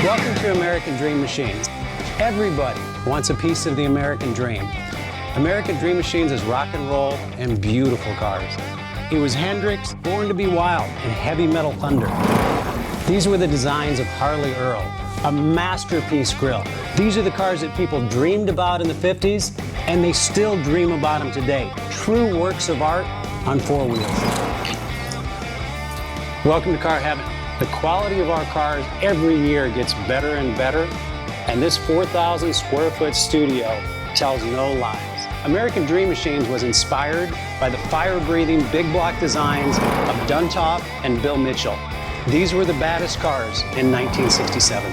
Welcome to American Dream Machines. Everybody wants a piece of the American dream. American Dream Machines is rock and roll and beautiful cars. It was Hendrix, Born to be Wild, and Heavy Metal Thunder. These were the designs of Harley Earl, a masterpiece grille. These are the cars that people dreamed about in the 50s, and they still dream about them today. True works of art on four wheels. Welcome to Car Heaven. The quality of our cars every year gets better and better, and this 4,000 square foot studio tells no lies. American Dream Machines was inspired by the fire-breathing big block designs of Duntop and Bill Mitchell. These were the baddest cars in 1967.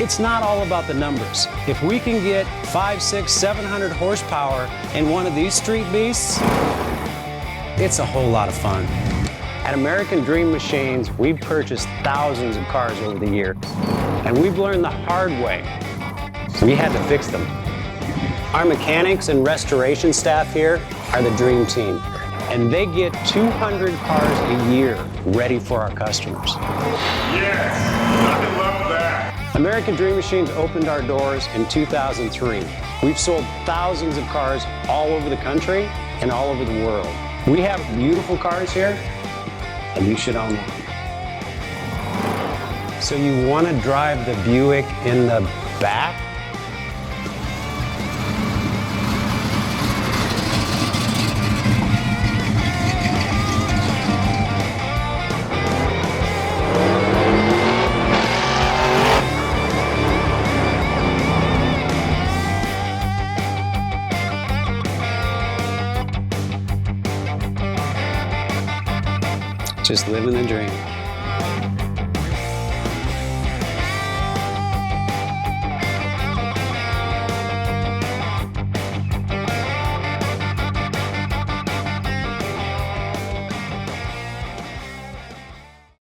It's not all about the numbers. If we can get 500, 600, 700 horsepower in one of these street beasts, it's a whole lot of fun. At American Dream Machines, we've purchased thousands of cars over the years, and we've learned the hard way. We had to fix them. Our mechanics and restoration staff here are the dream team, and they get 200 cars a year ready for our customers. Yes, I love that. American Dream Machines opened our doors in 2003. We've sold thousands of cars all over the country and all over the world. We have beautiful cars here, and you should own one. So you want to drive the Buick in the back? Just living the dream.